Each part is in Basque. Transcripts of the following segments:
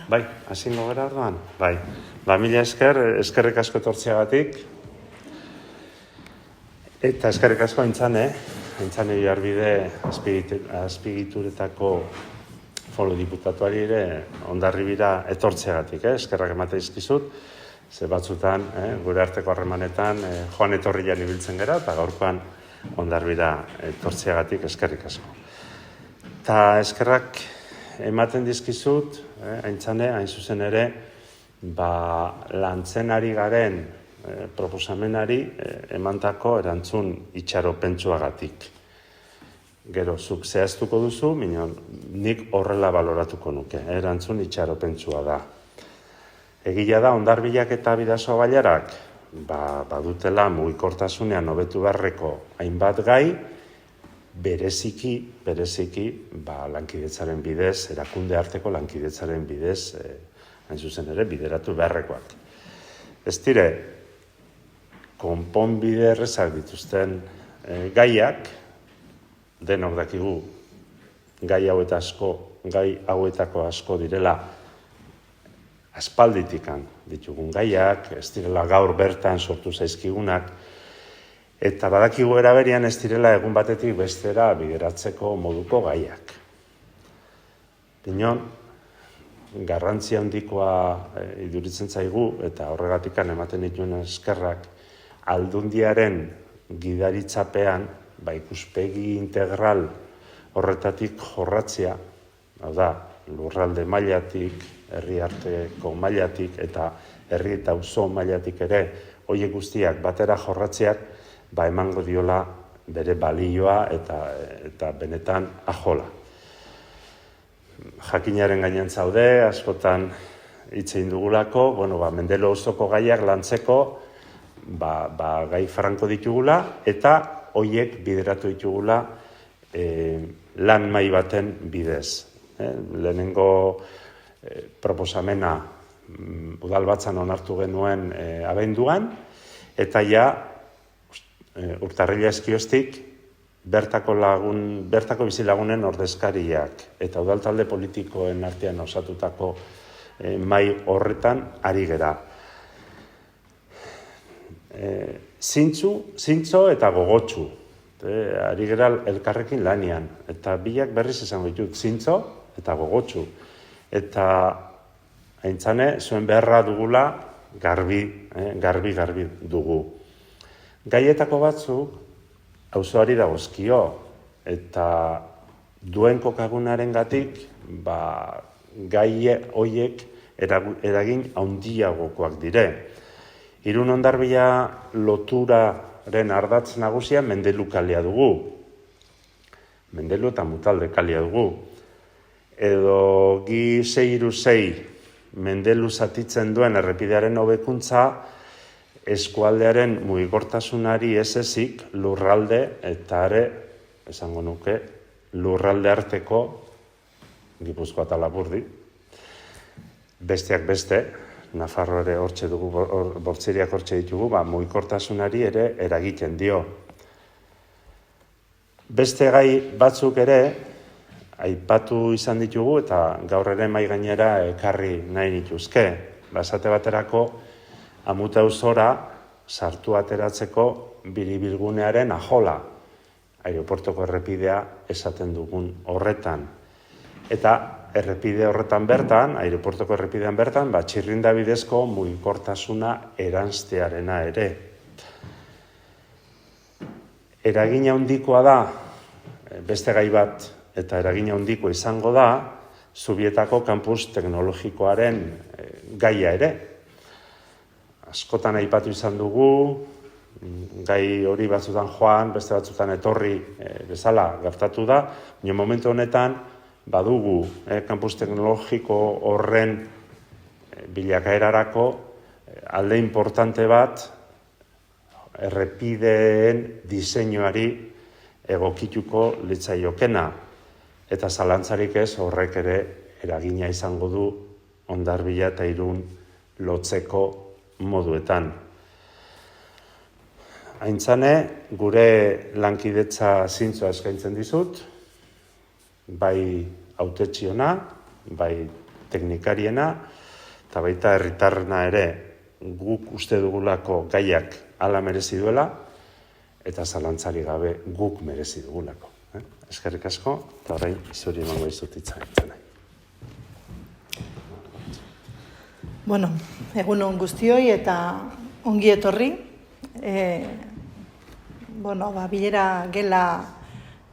Bai, hasingo gara orduan? Bai. Mila eskerrik asko etortziagatik. Eta eskerrik asko Aintzane Biharbide azpigituretako foru diputatuari ere Hondarribira etortziagatik, eskerrak emate dizkizut. Ze batzutan, gure arteko harremanetan, joan etorrian ibiltzen gara, eta gaurkoan Hondarribira etortziagatik eskerrik asko. Eta eskerrak ematen dizkizut, Aintzane, hain zuzen ere, lantzen ari garen proposamenari emantako erantzun itxaropentsuagatik. Gero, zuk zehaztuko duzu, minon nik horrela baloratuko nuke, erantzun itxaropentsua da. Egia da, Hondarbilak eta Bidasoa Bailarak badutela mugikortasunean hobetu beharreko hainbat gai, bereziki lankidetzaren bidez, erakunde arteko lankidetzaren bidez, hain zuzen ere, bideratu beharrekoak. Ez dire, konponbide errezak dituzten gaiak, denok dakigu, gai hauetako asko direla aspalditikan ditugun gaiak, ez direla gaur bertan sortu zaizkigunak, eta badakigu eraberian ez direla egun batetik bestera bideratzeko moduko gaiak. Pinon, garrantzia handikoa iduritzen zaigu, eta horregatikan ematen dituen eskerrak, aldundiaren gidaritzapean, ikuspegi integral horretatik jorratzea, hau da, lurralde mailatik, herri arteko mailatik, eta herri eta auzo mailatik ere, horiek guztiak batera jorratzeak, emango diola bere balioa eta benetan ajola. Jakinaren gainen zaude, askotan hitz egin dugulako, Mendelo auzoko gaiak lantzeko, gai franko ditugula, eta horiek bideratu ditugula lan mai baten bidez. Lehenengo proposamena udalbatzan onartu genuen abenduan, eta ja urtarrila eskioztik bertako bizilagunen ordezkariak eta udaltalde politikoen artean osatutako mai horretan ari gera. Zintzo eta gogotsu. Ari gera elkarrekin lanian. Eta biak berriz esango ditut, zintzo eta gogotsu. Eta Aintzane, zuen beharra dugula garbi dugu. Gaietako batzuk auzoari dagozkio, eta duen kokagunarengatik gai horiek eragin handiagokoak dire. Irun Hondarribia loturaren ardatz nagusia Mendelu kalea dugu. Mendelu eta Mutalde kalea dugu. Edo G636 Mendelu zatitzen duen errepidearen hobekuntza eskualdearen mugikortasunari ez ezik lurralde eta esango nuke, lurralde arteko Gipuzkoa eta Lapurdi. Besteak beste, Nafarro ere hortxe dugu, bortziriak hortxe ditugu, mugikortasunari ere eragiten dio. Beste gai batzuk ere, aipatu izan ditugu eta gaur ere mahai gainera ekarri nahi nituzke. Esate baterako, Amuta auzora sartu ateratzeko biribilgunearen ajola, aireportoko errepidea esaten dugun horretan. Eta errepide horretan bertan, aireportoko errepidean bertan, txirrinda bidezko mugikortasuna eranztearena ere. Eragina handikoa da, beste gai bat, eta eragina handikoa izango da, Zubietako kampus teknologikoaren gaia ere. Askotan aipatu izan dugu, gai hori batzutan joan, beste batzutan etorri bezala gertatu da, baina momentu honetan badugu kampus teknologiko horren bilakaerarako alde importante bat errepideen diseinuari egokituko litzaiokena. Eta zalantzarik ez horrek ere eragina izango du Hondarribia eta Irun lotzeko moduetan. Aintzane, gure lankidetza zintzoa eskaintzen dizut, bai hautetsi ona, bai teknikariena, eta baita herritarrena ere guk uste dugulako gaiak hala merezi duela, eta zalantzari gabe guk merezi dugulako. Eskerrik asko, eta orain zuri emango dizut hitza. Bueno, egun on guztioi eta ongi etorri. Bilera gela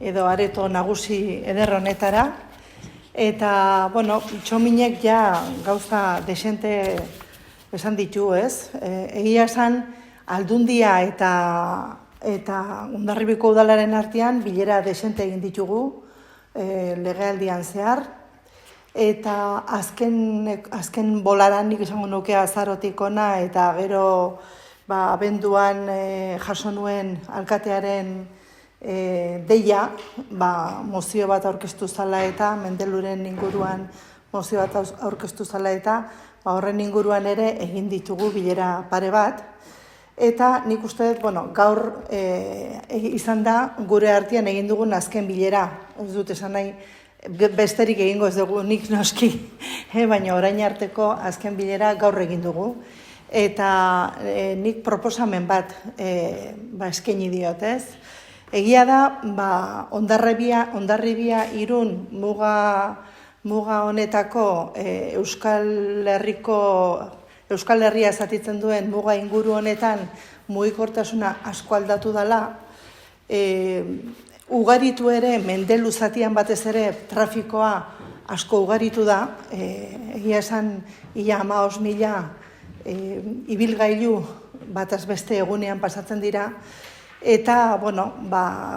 edo areto nagusi eder honetara. Eta, txominek ja gauza desente esan ditu, ez? Egia esan, Aldundia eta Hondarribiko udalaren artean bilera desente egin ditugu legealdian zehar. Eta azken bolaran nik esango nuke azarotik ona eta gero abenduan jaso nuen alkatearen deia, mozio bat aurkeztu zala eta Mendeluren inguruan mozio bat aurkeztu zala eta horren inguruan ere egin ditugu bilera pare bat. Eta nik uste dut, gaur izan da gure artean egin dugun azken bilera. Ez dut esan nahi, besterik egingo ez dugu nik noski, baina orain arteko azken bilera gaur egin dugu. Eta nik proposamen bat eskaini diot, ez? Egia da, Hondarribia Irun muga honetako Euskal Herria zatitzen duen muga inguru honetan mugikortasuna asko aldatu dela, ugaritu ere, Mendelu zatian batez ere trafikoa asko ugaritu da, egia esan ia 15.000 ibilgailu bataz beste egunean pasatzen dira, eta,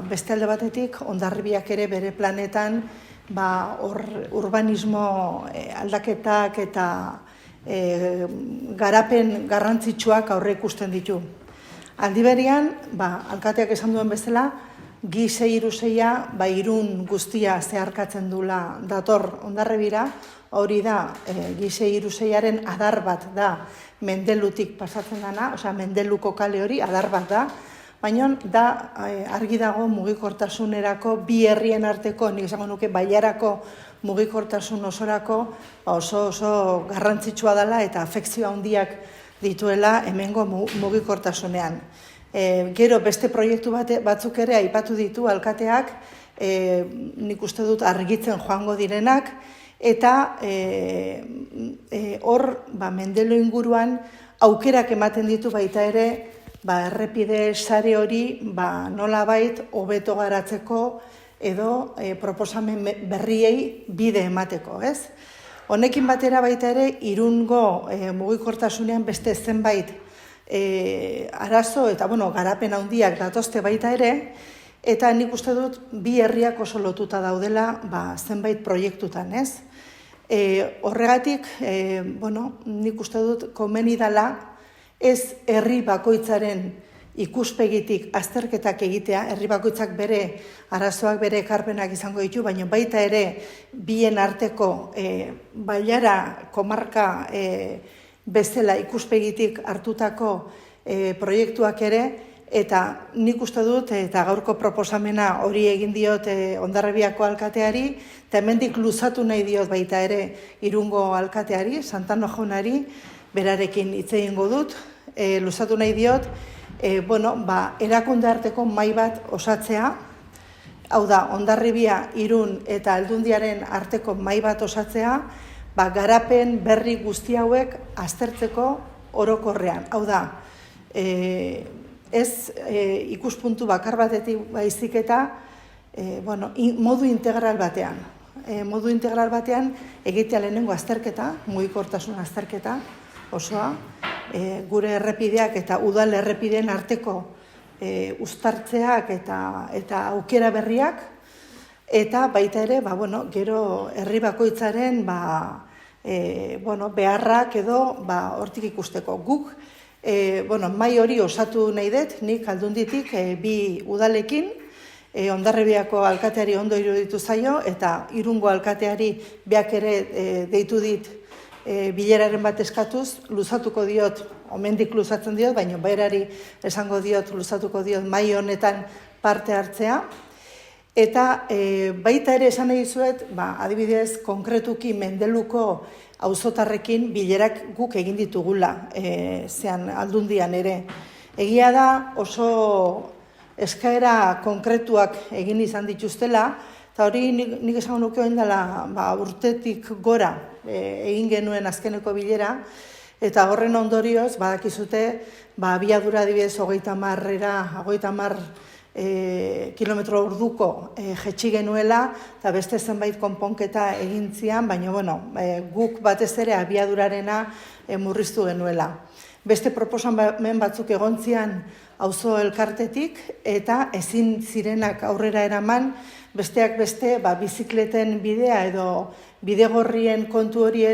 beste alde batetik, Hondarribiak ere bere planetan urbanismo aldaketak eta garapen garrantzitsuak aurre ikusten ditu. Aldi berean, alkateak esan duen bezala, G626 Irun guztia zeharkatzen dula dator Hondarribira, hori da G626aren adar bat da Mendelutik pasatzen dana, Mendeluko kale hori adar bat da, baina da argi dago mugikortasunerako bi herrien arteko, nik esango nuke Bailarako mugikortasun osorako oso garrantzitsua dela eta afekzio handiak dituela hemengo mugikortasunean. Gero beste proiektu batzuk ere aipatu ditu alkateak, nik uste dut argitzen joango direnak, eta hor Mendelu inguruan aukerak ematen ditu baita ere errepide sare hori nolabait hobeto garatzeko edo proposamen berriei bide emateko, ez? Honekin batera baita ere Irungo mugikortasunean beste zenbait arazo eta garapen handiak datozte baita ere, eta nik uste dut bi herriak oso lotuta daudela zenbait proiektutan, ez? Horregatik, nik uste dut komeni dela ez herri bakoitzaren ikuspegitik azterketak egitea, herri bakoitzak bere arazoak, bere ekarpenak izango ditu, baina baita ere bien arteko Bailara komarka bezala ikuspegitik hartutako proiektuak ere, eta nik uste dut, eta gaurko proposamena hori egin diot Hondarribiako alkateari, eta hemendik luzatu nahi diot baita ere Irungo alkateari, Santano jaunari, berarekin hitz egingo dut, luzatu nahi diot, erakunde arteko mahai bat osatzea, hau da, Hondarribia, Irun eta Aldundiaren arteko mahai bat osatzea, garapen berri guzti hauek aztertzeko orokorrean. Hau da, ez ikuspuntu bakar batetik baizik eta modu integral batean. Modu integral batean egitea lehenengo azterketa, mugikortasun azterketa osoa, gure errepideak eta udal errepideen arteko uztartzeak eta aukera berriak, eta baita ere, gero herri bakoitzaren beharrak edo hortik ikusteko. Guk, mai hori osatu nahi dut, nik Aldunditik bi udalekin, Hondarribiako alkateari ondo iruditu zaio, eta Irungo alkateari biak ere deitu dit bileraren bat eskatuz, luzatuko diot, omendik luzatzen diot, baina berari esango diot, luzatuko diot mai honetan parte hartzea. Eta baita ere esan nahi dizuet, adibidez, konkretuki Mendeluko auzotarrekin bilerak guk egin ditugula, zean aldundian ere. Egia da oso eskaera konkretuak egin izan dituztela, eta hori nik esango nuke orain dela urtetik gora egin genuen azkeneko bilera, eta horren ondorioz, badakizute, abiadura adibidez 30 kilometro orduko jetxi genuela, eta beste zenbait konponketa egin zian, baina guk batez ere abiadurarena murriztu genuela. Beste proposamen batzuk egon zian auzo elkartetik, eta ezin zirenak aurrera eraman, besteak beste bizikleten bidea edo bidegorrien kontu horri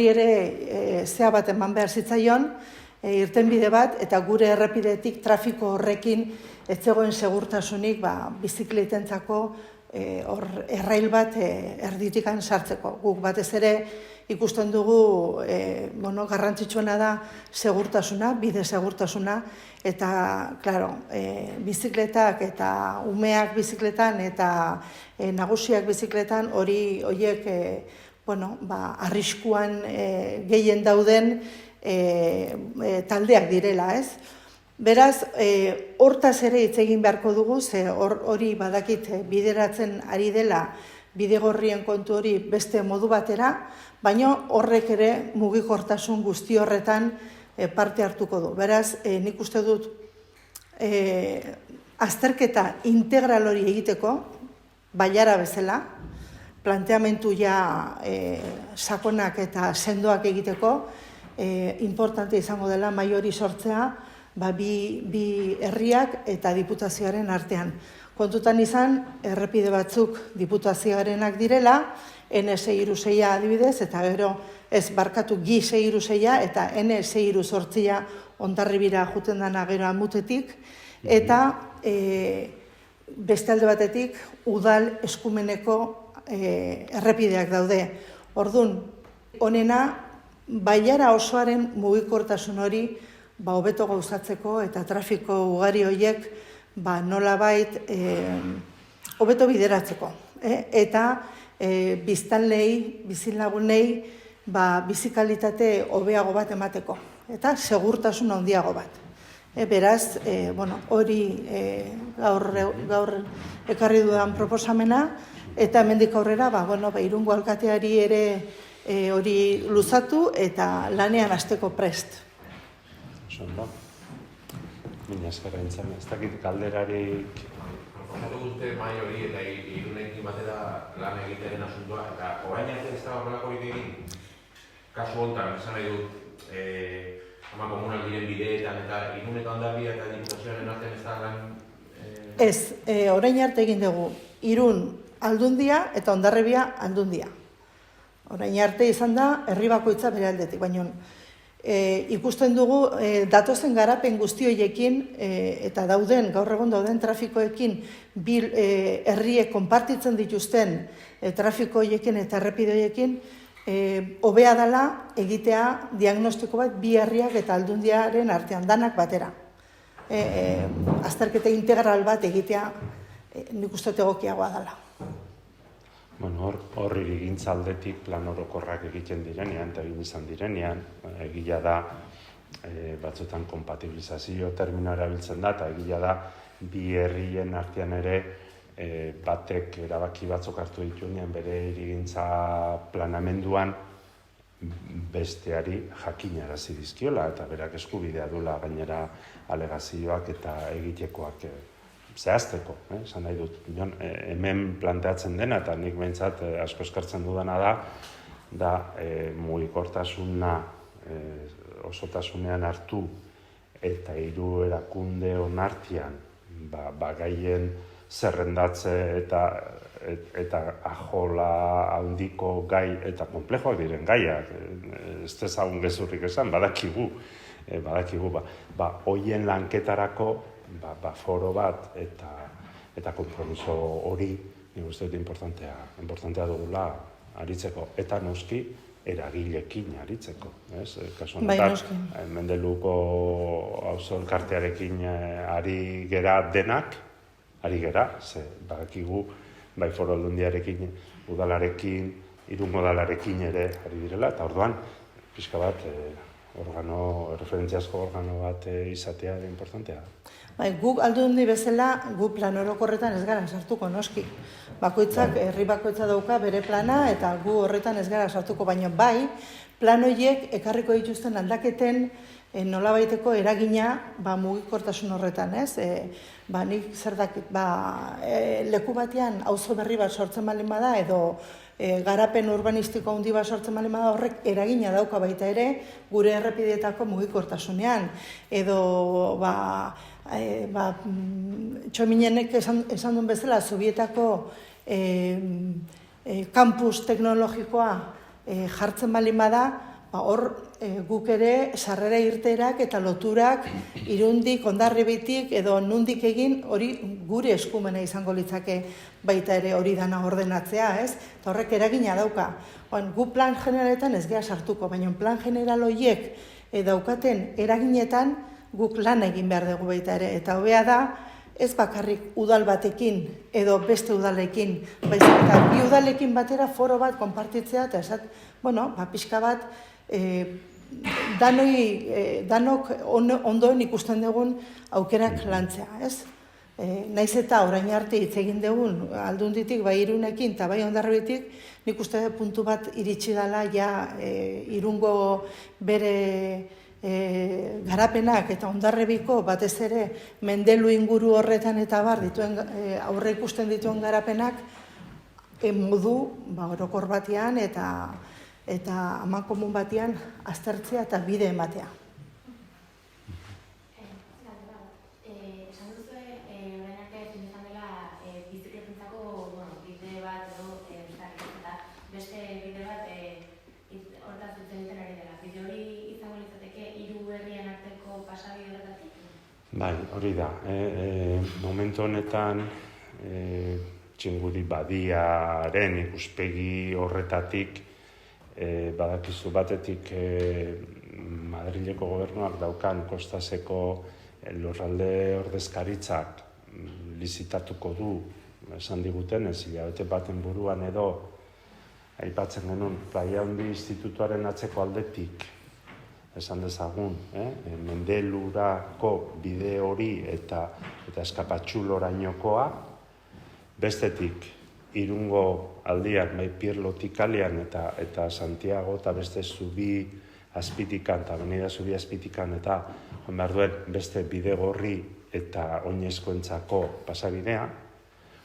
ere zea bat eman behar zitzaion, irtenbide bat, eta gure errepidetik trafiko horrekin ez zegoen segurtasunik bizikletentzako errail bat erditikan sartzeko. Guk batez ere ikusten dugu garrantzitsuena da segurtasuna, bide segurtasuna, eta, klaro, bizikletak eta umeak bizikletan eta nagusiak bizikletan horiek arriskuan gehien dauden taldeak direla, ez? Beraz, hortaz ere hitz egin beharko dugu, ze hori badakit bideratzen ari dela bidegorrien kontu hori beste modu batera, baina horrek ere mugikortasun guzti horretan parte hartuko du. Beraz, nik uste dut azterketa integral hori egiteko, bailara bezala, planteamentu sakonak eta sendoak egiteko, importante izango dela mahai hori sortzea, bi herriak eta diputazioaren artean. Kontutan izan, errepide batzuk diputazioarenak direla, N636 adibidez, eta gero ez barkatu G636 eta N638 Hondarribira juten dana gero Amutetik, eta beste alde batetik udal eskumeneko errepideak daude. Orduan, honena, bailara osoaren mugikortasun hori hobeto gauzatzeko eta trafiko ugari horiek nolabait hobeto bideratzeko. Eta biztanleei, bizilagunei bizikalitate hobeago bat emateko. Eta segurtasun handiago bat. Beraz, hori gaur ekarri dudan proposamena, eta hemendik aurrera, Irungo alkateari ere hori luzatu eta lanean hasteko prest. Ondo. Mina eskerra intzen, ez dakit galderarik... Proposatu guzti mai hori eta Irunekin batera lan egitearen asuntoa, eta orain arte ez da horrelako egin, kasu honetan, esan nahi dut, komunal diren bideetan eta Irun eta Hondarribia eta diputazioaren artean ez da lan... Ez, orain arte egin dugu, Irun Aldundia eta Hondarribia Aldundia. Orain arte izan da, herri bakoitza bere aldetik, baina ikusten dugu datozen garapen guzti horiekin eta gaur egun dauden trafikoekin herriek konpartitzen dituzten trafiko horiekin eta errepide horiekin hobea dela egitea diagnostiko bat bi herriak eta Aldundiaren artean danak batera. Azterketa integral bat egitea nik uste egokiagoa dela. Hor irigintza aldetik plan orokorrak egiten direnean eta egin izan direnean, egia da batzutan kompatibilizazio terminoa erabiltzen da, eta egia da bi herrien artean ere batek erabaki batzuk hartu dituenean bere irigintza planamenduan besteari jakinarazi dizkiola eta berak eskubidea duela gainera alegazioak eta egitekoak zehazteko, esan nahi dut. Hemen planteatzen dena, eta nik behintzat asko eskartzen dudana da mugikortasuna osotasunean hartu eta hiru erakunde onartian gaien zerrendatze eta ajola handiko gai eta konplejoak diren gaiak, ez dezagun gezurrik esan, badakigu, hoien lanketarako foro bat eta konpromiso hori nik uste dut importantea dugula aritzeko. Eta noski eragilekin aritzeko. Kasu honetan, Mendeluko auzo elkartearekin ari gera denak, ze badakigu bai Foru Aldundiarekin, udalarekin, Irungo dalarekin ere ari direla, eta orduan, pixka bat, referentziazko organo bat izatea da importantea. Guk aldundi bezala, guk plan orokorretan ez gara sartuko noski. Bakoitzak, herri bakoitza dauka bere plana, eta gu horretan ez gara sartuko, baina bai, plan horiek ekarriko dituzten aldaketen nolabaiteko eragina mugikortasun horretan, ez? Nik zer dakit, leku batean auzo berri bat sortzen baldin bada, edo garapen urbanistiko handi bat sortzen baldin bada, horrek eragina dauka baita ere gure errepideetako mugikortasunean, edo Txominenek esan duen bezala, Zubietako kampus teknologikoa jartzen baldin bada, hor guk ere sarrera irteerak eta loturak Irundik, Hondarribitik edo nundik egin hori gure eskumena izango litzake baita ere hori dana ordenatzea, ez? Eta horrek eragina dauka. Gu plan generaletan ez gea sartuko, baina plan general horiek daukaten eraginetan guk lan egin behar dugu baita ere. Eta hobea da, ez bakarrik udal batekin edo beste udalekin, baizik eta bi udalekin batera foro bat konpartitzea eta pixka bat danok ondoen ikusten dugun aukerak lantzea, ez? Naiz eta orain arte hitz egin dugun Aldunditik, bai Irunekin eta bai Hondarribitik, nik uste puntu bat iritsi dela Irungo bere garapenak eta Hondarribiko batez ere Mendelu inguru horretan eta dituen aurre ikusten dituen garapenak modu orokor batean eta amankomun batean aztertzea eta bide ematea. Esan duzu, orain arte izan dela bizikletentzako bide bat edo beste bide bat hortaz hitz egiten ari dela. Bide hori izango litzateke hiru herrien arteko pasabide horretatik? Bai, hori da. Momentu honetan Txingudi badiaren ikuspegi horretatik badakizu batetik Madrileko gobernuak daukan Kostaseko lurralde ordezkaritzak lizitatuko du, esan diguten, hilabete baten buruan edo aipatzen genuen Playa Handi Institutuaren atzeko aldetik, esan dezagun, Mendelurako bide hori eta Eskapatxulorainokoa, bestetik Irungo aldiak, Pierlotik kalean eta Santiago eta beste Zubi Azpitikan eta Avenida Zubi Azpitikan eta behar duen beste bide gorri eta oinezkoentzako pasabidea.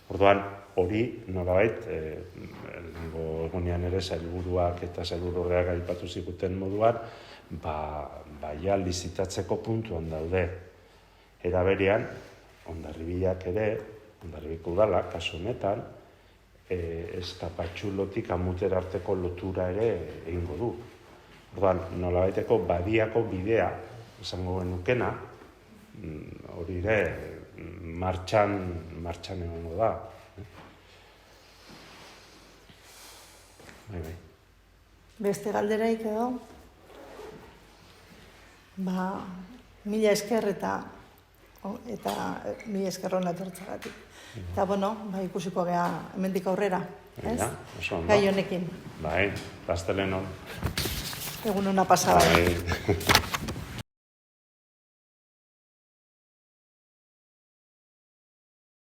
Orduan hori nolabait, egunean ere sailburuak eta sailburuak aipatu ziguten moduan, ja lizitatzeko puntuan daude. Era berean, Hondarribiak ere, Hondarribiko udala, kasu honetan, Eskapatxulotik Amutera arteko lotura ere egingo du. Orduan, nolabaiteko badiako bidea, esango genukena, hori ere martxan egongo da. Bai. Beste galderaik edo? Mila esker eta mila esker hona etortzagatik. Eta, ikusiko gea hemendik aurrera, ez? Gai honekin. Bai, pasteleno. Egun hona pasada. Bai.